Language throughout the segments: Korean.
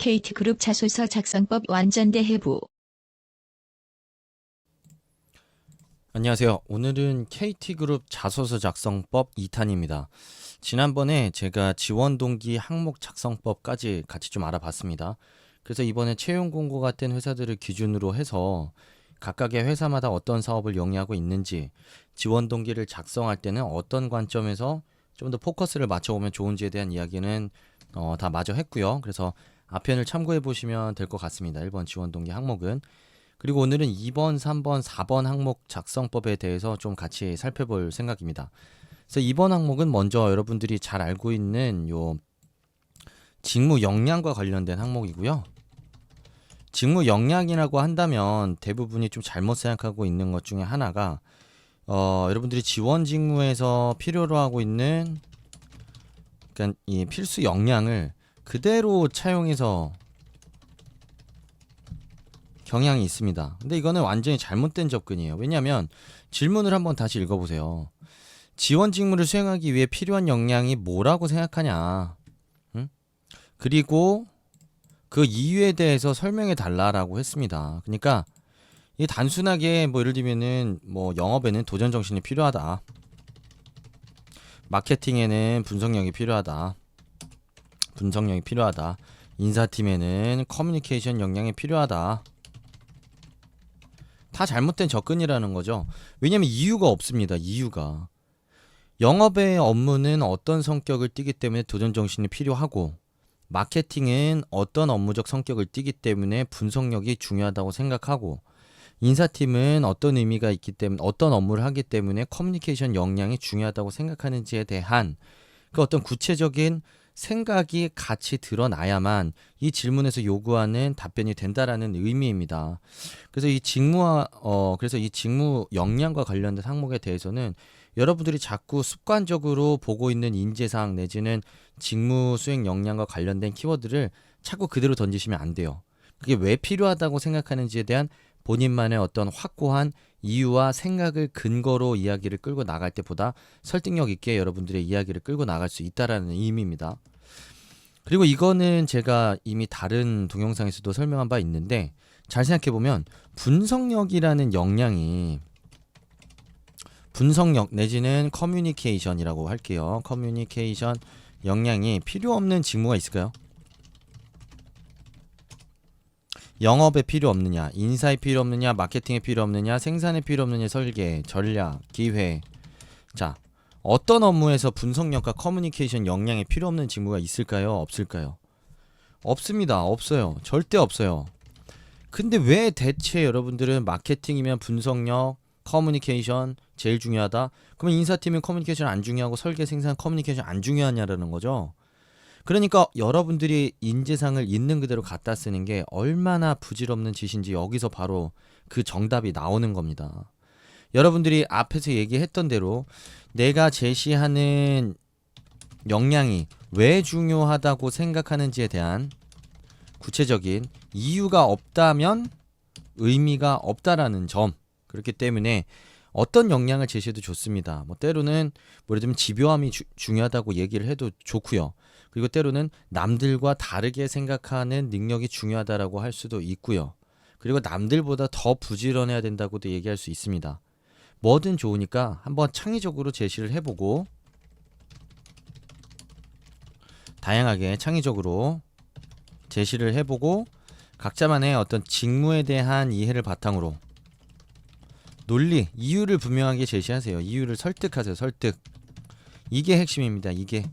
KT그룹 자소서 작성법 완전대 해부. 안녕하세요. 오늘은 KT그룹 자소서 작성법 2탄입니다. 지난번에 제가 지원 동기 항목 작성법까지 같이 좀 알아봤습니다. 그래서 이번에 채용 공고가 뜬 회사들을 기준으로 해서 각각의 회사마다 어떤 사업을 영위하고 있는지, 지원 동기를 작성할 때는 어떤 관점에서 좀 더 포커스를 맞춰보면 좋은지에 대한 이야기는 다 마저 했고요. 그래서 앞편을 참고해 보시면 될 것 같습니다. 1번 지원 동기 항목은. 그리고 오늘은 2번, 3번, 4번 항목 작성법에 대해서 좀 같이 살펴볼 생각입니다. 그래서 2번 항목은 먼저 여러분들이 잘 알고 있는 요 직무 역량과 관련된 항목이고요. 직무 역량이라고 한다면 대부분이 좀 잘못 생각하고 있는 것 중에 하나가 여러분들이 지원 직무에서 필요로 하고 있는 그러니까 이 필수 역량을 그대로 차용해서 경향이 있습니다. 근데 이거는 완전히 잘못된 접근이에요. 왜냐하면 질문을 한번 다시 읽어보세요. 지원 직무를 수행하기 위해 필요한 역량이 뭐라고 생각하냐? 응? 그리고 그 이유에 대해서 설명해 달라라고 했습니다. 그러니까 이 단순하게 뭐 예를 들면은 뭐 영업에는 도전 정신이 필요하다. 마케팅에는 분석력이 필요하다. 분석력이 필요하다. 인사팀에는 커뮤니케이션 역량이 필요하다. 다 잘못된 접근이라는 거죠. 왜냐면 이유가 없습니다. 이유가. 영업의 업무는 어떤 성격을 띠기 때문에 도전 정신이 필요하고, 마케팅은 어떤 업무적 성격을 띠기 때문에 분석력이 중요하다고 생각하고, 인사팀은 어떤 의미가 있기 때문에 어떤 업무를 하기 때문에 커뮤니케이션 역량이 중요하다고 생각하는지에 대한 그 어떤 구체적인 생각이 같이 드러나야만 이 질문에서 요구하는 답변이 된다라는 의미입니다. 그래서 이 직무 역량과 관련된 항목에 대해서는 여러분들이 자꾸 습관적으로 보고 있는 인재상 내지는 직무 수행 역량과 관련된 키워드를 자꾸 그대로 던지시면 안 돼요. 그게 왜 필요하다고 생각하는지에 대한 본인만의 어떤 확고한 이유와 생각을 근거로 이야기를 끌고 나갈 때보다 설득력 있게 여러분들의 이야기를 끌고 나갈 수 있다라는 의미입니다. 그리고 이거는 제가 이미 다른 동영상에서도 설명한 바 있는데, 잘 생각해보면 분석력이라는 역량이, 분석력 내지는 커뮤니케이션이라고 할게요. 커뮤니케이션 역량이 필요 없는 직무가 있을까요? 영업에 필요 없느냐, 인사에 필요 없느냐, 마케팅에 필요 없느냐, 생산에 필요 없느냐, 설계, 전략, 기회. 자, 어떤 업무에서 분석력과 커뮤니케이션 역량이 필요 없는 직무가 있을까요? 없을까요? 없습니다. 없어요. 절대 없어요. 근데 왜 대체 여러분들은 마케팅이면 분석력, 커뮤니케이션 제일 중요하다? 그러면 인사팀은 커뮤니케이션 안 중요하고 설계, 생산, 커뮤니케이션 안 중요하냐라는 거죠. 그러니까 여러분들이 인재상을 있는 그대로 갖다 쓰는 게 얼마나 부질없는 짓인지 여기서 바로 그 정답이 나오는 겁니다. 여러분들이 앞에서 얘기했던 대로 내가 제시하는 역량이 왜 중요하다고 생각하는지에 대한 구체적인 이유가 없다면 의미가 없다라는 점. 그렇기 때문에 어떤 역량을 제시해도 좋습니다. 뭐 때로는 뭐 예를 들면 집요함이 중요하다고 얘기를 해도 좋고요. 그리고 때로는 남들과 다르게 생각하는 능력이 중요하다라고 할 수도 있고요. 그리고 남들보다 더 부지런해야 된다고도 얘기할 수 있습니다. 뭐든 좋으니까 한번 창의적으로 제시를 해보고, 다양하게 창의적으로 제시를 해보고, 각자만의 어떤 직무에 대한 이해를 바탕으로 논리, 이유를 분명하게 제시하세요. 이유를 설득하세요. 설득. 이게 핵심입니다. 이게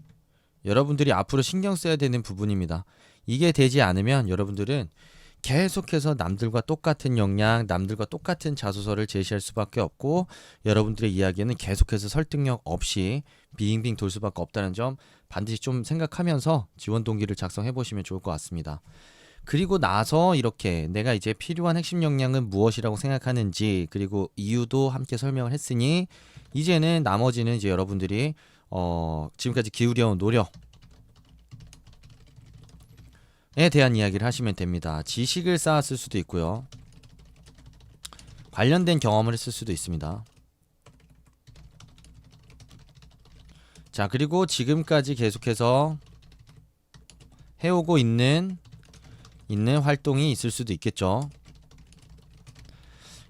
여러분들이 앞으로 신경 써야 되는 부분입니다. 이게 되지 않으면 여러분들은 계속해서 남들과 똑같은 역량, 남들과 똑같은 자소서를 제시할 수밖에 없고, 여러분들의 이야기는 계속해서 설득력 없이 빙빙 돌 수밖에 없다는 점 반드시 좀 생각하면서 지원 동기를 작성해 보시면 좋을 것 같습니다. 그리고 나서 이렇게 내가 이제 필요한 핵심 역량은 무엇이라고 생각하는지, 그리고 이유도 함께 설명을 했으니 이제는 나머지는 이제 여러분들이 지금까지 기울여온 노력에 대한 이야기를 하시면 됩니다. 지식을 쌓았을 수도 있고요. 관련된 경험을 했을 수도 있습니다. 자, 그리고 지금까지 계속해서 해오고 있는 있는 활동이 있을 수도 있겠죠.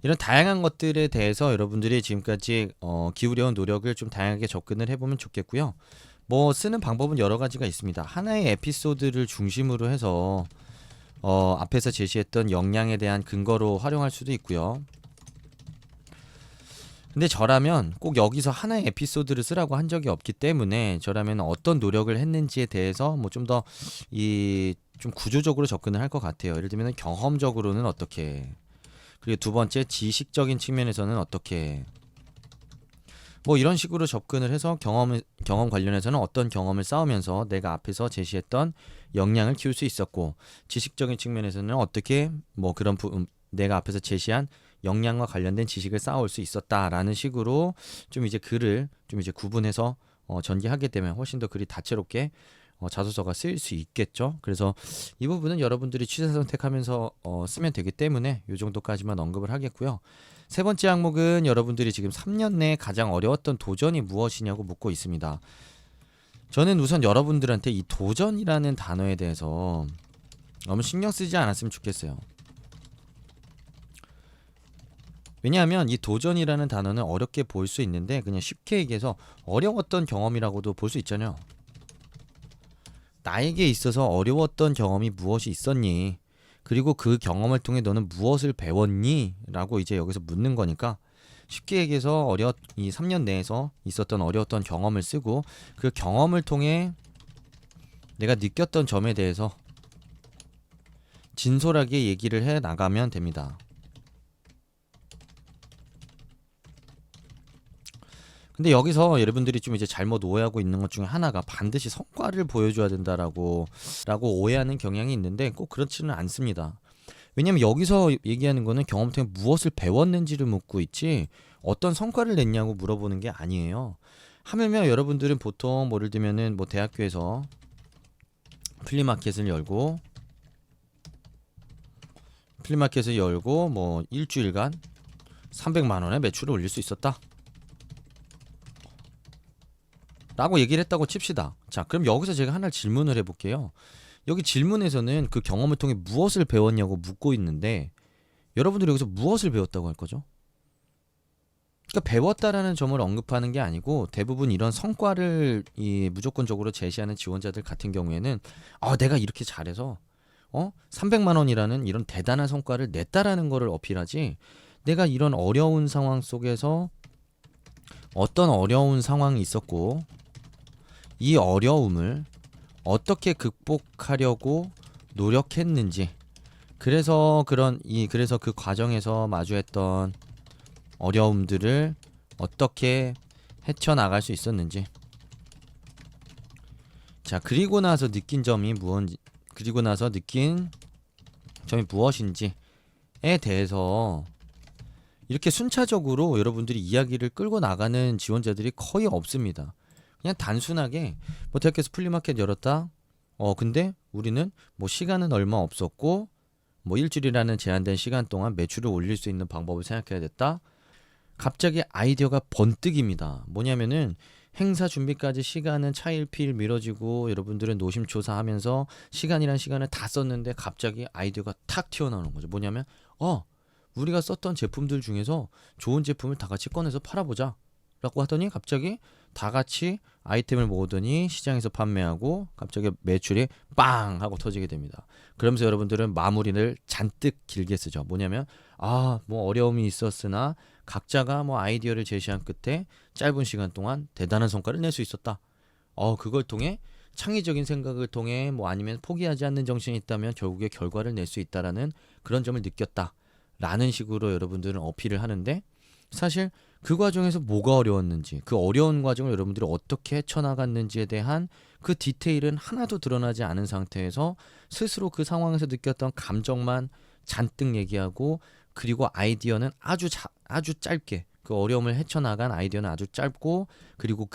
이런 다양한 것들에 대해서 여러분들이 지금까지 기울여온 노력을 좀 다양하게 접근을 해보면 좋겠고요. 뭐 쓰는 방법은 여러 가지가 있습니다. 하나의 에피소드를 중심으로 해서 앞에서 제시했던 역량에 대한 근거로 활용할 수도 있고요. 근데 저라면 꼭 여기서 하나의 에피소드를 쓰라고 한 적이 없기 때문에 저라면 어떤 노력을 했는지에 대해서 뭐 좀 더 좀 구조적으로 접근을 할 것 같아요. 예를 들면 경험적으로는 어떻게, 그리고 두 번째 지식적인 측면에서는 어떻게, 뭐 이런 식으로 접근을 해서 경험 관련해서는 어떤 경험을 쌓으면서 내가 앞에서 제시했던 역량을 키울 수 있었고, 지식적인 측면에서는 어떻게 뭐 그런 내가 앞에서 제시한 역량과 관련된 지식을 쌓아올 수 있었다라는 식으로 좀 이제 글을 좀 이제 구분해서 전개하게 되면 훨씬 더 글이 다채롭게 자소서가 쓰일 수 있겠죠. 그래서 이 부분은 여러분들이 취사 선택하면서 쓰면 되기 때문에 이 정도까지만 언급을 하겠고요. 세 번째 항목은 여러분들이 지금 3년 내에 가장 어려웠던 도전이 무엇이냐고 묻고 있습니다. 저는 우선 여러분들한테 이 도전이라는 단어에 대해서 너무 신경 쓰지 않았으면 좋겠어요. 왜냐하면 이 도전이라는 단어는 어렵게 보일 수 있는데 그냥 쉽게 얘기해서 어려웠던 경험이라고도 볼 수 있잖아요. 나에게 있어서 어려웠던 경험이 무엇이 있었니? 그리고 그 경험을 통해 너는 무엇을 배웠니? 라고 이제 여기서 묻는 거니까 쉽게 얘기해서 이 3년 내에서 있었던 어려웠던 경험을 쓰고 그 경험을 통해 내가 느꼈던 점에 대해서 진솔하게 얘기를 해 나가면 됩니다. 근데 여기서 여러분들이 좀 이제 잘못 오해하고 있는 것 중에 하나가 반드시 성과를 보여줘야 된다라고 오해하는 경향이 있는데 꼭 그렇지는 않습니다. 왜냐면 여기서 얘기하는 거는 경험 통해 무엇을 배웠는지를 묻고 있지 어떤 성과를 냈냐고 물어보는 게 아니에요. 하물며 여러분들은 보통 뭐 예를 들면은 뭐 대학교에서 플리마켓을 열고 뭐 일주일간 300만 원의 매출을 올릴 수 있었다 라고 얘기를 했다고 칩시다. 자, 그럼 여기서 제가 하나 질문을 해볼게요. 여기 질문에서는 그 경험을 통해 무엇을 배웠냐고 묻고 있는데 여러분들이 여기서 무엇을 배웠다고 할 거죠? 그러니까 배웠다라는 점을 언급하는 게 아니고 대부분 이런 성과를 무조건적으로 제시하는 지원자들 같은 경우에는 내가 이렇게 잘해서 300만 원이라는 이런 대단한 성과를 냈다라는 거를 어필하지, 내가 이런 어려운 상황 속에서 어떤 어려운 상황이 있었고 이 어려움을 어떻게 극복하려고 노력했는지, 그래서 그 과정에서 마주했던 어려움들을 어떻게 헤쳐나갈 수 있었는지, 자, 그리고 나서 느낀 점이 무엇인지에 대해서 이렇게 순차적으로 여러분들이 이야기를 끌고 나가는 지원자들이 거의 없습니다. 그냥 단순하게 뭐 대학교에서 플리마켓 열었다. 근데 우리는 뭐 시간은 얼마 없었고 뭐 일주일이라는 제한된 시간 동안 매출을 올릴 수 있는 방법을 생각해야 됐다. 갑자기 아이디어가 번뜩입니다. 뭐냐면은 행사 준비까지 시간은 차일피일 미뤄지고 여러분들은 노심초사하면서 시간이란 시간을 다 썼는데 갑자기 아이디어가 탁 튀어나오는 거죠. 뭐냐면 우리가 썼던 제품들 중에서 좋은 제품을 다 같이 꺼내서 팔아보자 라고 하더니 갑자기 다 같이 아이템을 모으더니 시장에서 판매하고 갑자기 매출이 빵 하고 터지게 됩니다. 그러면서 여러분들은 마무리를 잔뜩 길게 쓰죠. 뭐냐면 뭐 어려움이 있었으나 각자가 뭐 아이디어를 제시한 끝에 짧은 시간 동안 대단한 성과를 낼 수 있었다. 그걸 통해 창의적인 생각을 통해 뭐 아니면 포기하지 않는 정신이 있다면 결국에 결과를 낼 수 있다라는 그런 점을 느꼈다 라는 식으로 여러분들은 어필을 하는데, 사실 그 과정에서 뭐가 어려웠는지, 그 어려운 과정을 여러분들이 어떻게 헤쳐나갔는지에 대한 그 디테일은 하나도 드러나지 않은 상태에서 스스로 그 상황에서 느꼈던 감정만 잔뜩 얘기하고, 그리고 아이디어는 아주 짧게, 그 어려움을 헤쳐나간 아이디어는 아주 짧고, 그리고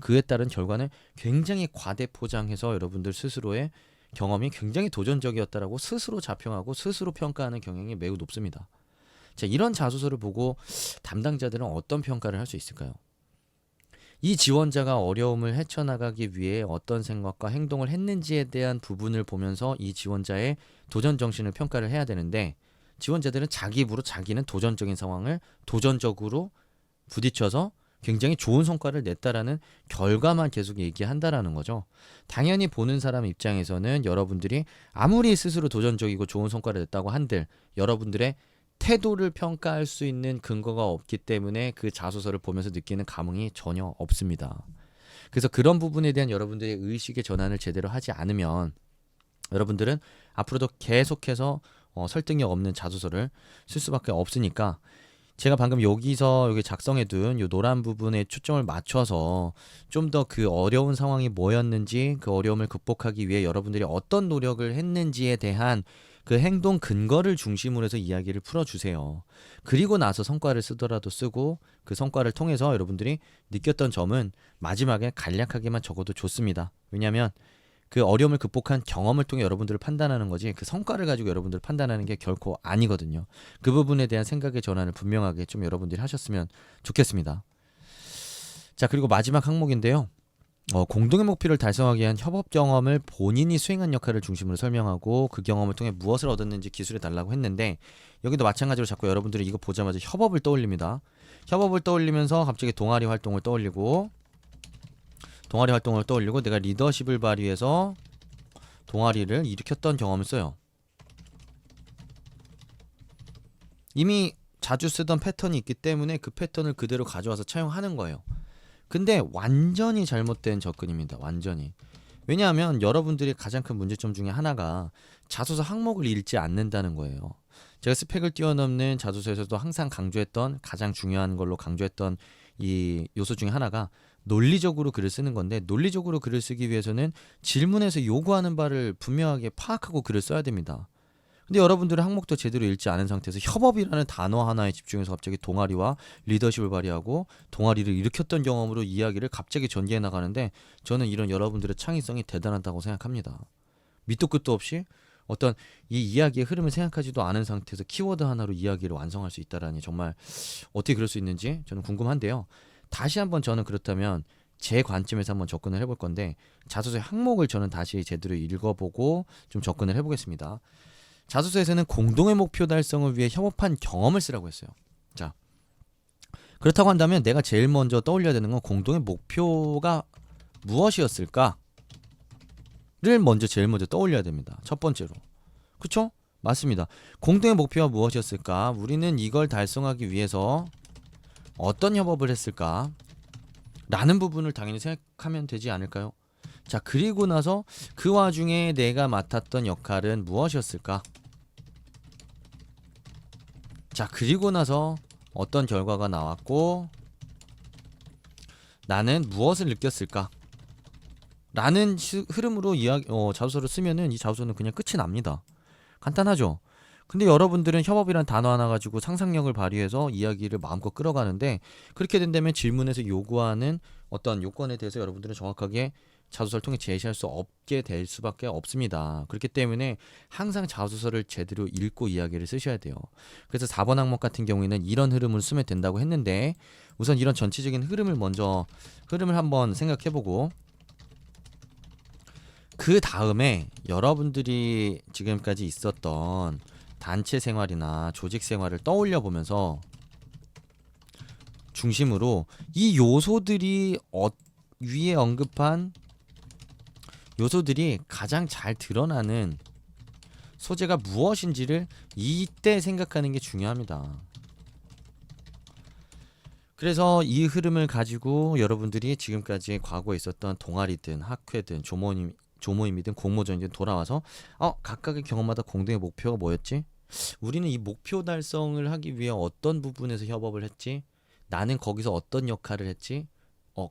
그에 따른 결과는 굉장히 과대 포장해서 여러분들 스스로의 경험이 굉장히 도전적이었다라고 스스로 자평하고 스스로 평가하는 경향이 매우 높습니다. 자, 이런 자소서를 보고 담당자들은 어떤 평가를 할 수 있을까요? 이 지원자가 어려움을 헤쳐나가기 위해 어떤 생각과 행동을 했는지에 대한 부분을 보면서 이 지원자의 도전 정신을 평가를 해야 되는데, 지원자들은 자기 입으로 자기는 도전적인 상황을 도전적으로 부딪혀서 굉장히 좋은 성과를 냈다라는 결과만 계속 얘기한다라는 거죠. 당연히 보는 사람 입장에서는 여러분들이 아무리 스스로 도전적이고 좋은 성과를 냈다고 한들 여러분들의 태도를 평가할 수 있는 근거가 없기 때문에 그 자소서를 보면서 느끼는 감흥이 전혀 없습니다. 그래서 그런 부분에 대한 여러분들의 의식의 전환을 제대로 하지 않으면 여러분들은 앞으로도 계속해서 설득력 없는 자소서를 쓸 수밖에 없으니까, 제가 방금 여기서 여기 작성해둔 요 노란 부분에 초점을 맞춰서 좀 더 그 어려운 상황이 뭐였는지, 그 어려움을 극복하기 위해 여러분들이 어떤 노력을 했는지에 대한 그 행동 근거를 중심으로 해서 이야기를 풀어주세요. 그리고 나서 성과를 쓰더라도 쓰고, 그 성과를 통해서 여러분들이 느꼈던 점은 마지막에 간략하게만 적어도 좋습니다. 왜냐하면 그 어려움을 극복한 경험을 통해 여러분들을 판단하는 거지, 그 성과를 가지고 여러분들을 판단하는 게 결코 아니거든요. 그 부분에 대한 생각의 전환을 분명하게 좀 여러분들이 하셨으면 좋겠습니다. 자, 그리고 마지막 항목인데요. 공동의 목표를 달성하기 위한 협업 경험을 본인이 수행한 역할을 중심으로 설명하고, 그 경험을 통해 무엇을 얻었는지 기술해 달라고 했는데, 여기도 마찬가지로 자꾸 여러분들이 이거 보자마자 협업을 떠올립니다. 협업을 떠올리면서 갑자기 동아리 활동을 떠올리고 내가 리더십을 발휘해서 동아리를 일으켰던 경험을 써요. 이미 자주 쓰던 패턴이 있기 때문에 그 패턴을 그대로 가져와서 차용하는 거예요. 근데 완전히 잘못된 접근입니다. 완전히. 왜냐하면 여러분들이 가장 큰 문제점 중에 하나가 자소서 항목을 읽지 않는다는 거예요. 제가 스펙을 뛰어넘는 자소서에서도 항상 강조했던, 가장 중요한 걸로 강조했던 이 요소 중에 하나가 논리적으로 글을 쓰는 건데, 논리적으로 글을 쓰기 위해서는 질문에서 요구하는 바를 분명하게 파악하고 글을 써야 됩니다. 근데 여러분들은 항목도 제대로 읽지 않은 상태에서 협업이라는 단어 하나에 집중해서 갑자기 동아리와 리더십을 발휘하고 동아리를 일으켰던 경험으로 이야기를 갑자기 전개해 나가는데, 저는 이런 여러분들의 창의성이 대단하다고 생각합니다. 밑도 끝도 없이 어떤 이 이야기의 흐름을 생각하지도 않은 상태에서 키워드 하나로 이야기를 완성할 수 있다라니, 정말 어떻게 그럴 수 있는지 저는 궁금한데요. 다시 한번 저는 그렇다면 제 관점에서 한번 접근을 해볼 건데, 자소서의 항목을 저는 다시 제대로 읽어보고 좀 접근을 해보겠습니다. 자소서에서는 공동의 목표 달성을 위해 협업한 경험을 쓰라고 했어요. 자, 그렇다고 한다면 내가 제일 먼저 떠올려야 되는 건 공동의 목표가 무엇이었을까를 제일 먼저 떠올려야 됩니다. 첫 번째로. 그쵸? 맞습니다. 공동의 목표가 무엇이었을까? 우리는 이걸 달성하기 위해서 어떤 협업을 했을까? 라는 부분을 당연히 생각하면 되지 않을까요? 자, 그리고 나서 그 와중에 내가 맡았던 역할은 무엇이었을까? 자, 그리고 나서 어떤 결과가 나왔고 나는 무엇을 느꼈을까? 라는 흐름으로 자소서를 쓰면은 이 자소서는 그냥 끝이 납니다. 간단하죠? 근데 여러분들은 협업이란 단어 하나 가지고 상상력을 발휘해서 이야기를 마음껏 끌어가는데, 그렇게 된다면 질문에서 요구하는 어떤 요건에 대해서 여러분들은 정확하게 자소서를 통해 제시할 수 없게 될 수밖에 없습니다. 그렇기 때문에 항상 자소서를 제대로 읽고 이야기를 쓰셔야 돼요. 그래서 4번 항목 같은 경우에는 이런 흐름을 쓰면 된다고 했는데, 우선 이런 전체적인 흐름을 한번 생각해보고, 그 다음에 여러분들이 지금까지 있었던 단체 생활이나 조직 생활을 떠올려 보면서 중심으로 이 요소들이 위에 언급한 요소들이 가장 잘 드러나는 소재가 무엇인지를 이때 생각하는 게 중요합니다. 그래서 이 흐름을 가지고 여러분들이 지금까지 과거에 있었던 동아리든 학회든 조모임이든 공모전이든 돌아와서 각각의 경험마다 공동의 목표가 뭐였지? 우리는 이 목표 달성을 하기 위해 어떤 부분에서 협업을 했지? 나는 거기서 어떤 역할을 했지?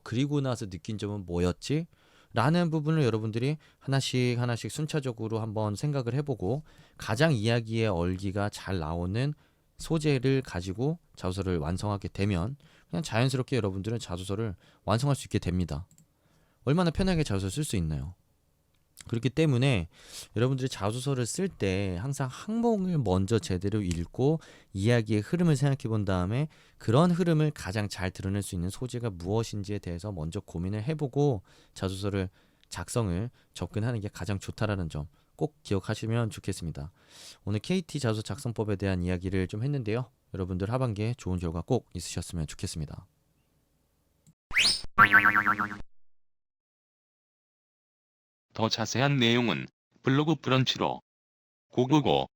그리고 나서 느낀 점은 뭐였지? 라는 부분을 여러분들이 하나씩 순차적으로 한번 생각을 해보고, 가장 이야기의 얼기가 잘 나오는 소재를 가지고 자소서를 완성하게 되면 그냥 자연스럽게 여러분들은 자소서를 완성할 수 있게 됩니다. 얼마나 편하게 자소서 쓸 수 있나요? 그렇기 때문에 여러분들이 자소서를 쓸 때 항상 항목을 먼저 제대로 읽고 이야기의 흐름을 생각해 본 다음에 그런 흐름을 가장 잘 드러낼 수 있는 소재가 무엇인지에 대해서 먼저 고민을 해보고 자소서를 작성을 접근하는 게 가장 좋다라는 점 꼭 기억하시면 좋겠습니다. 오늘 KT 자소서 작성법에 대한 이야기를 좀 했는데요. 여러분들 하반기에 좋은 결과 꼭 있으셨으면 좋겠습니다. 더 자세한 내용은 블로그 브런치로 고고고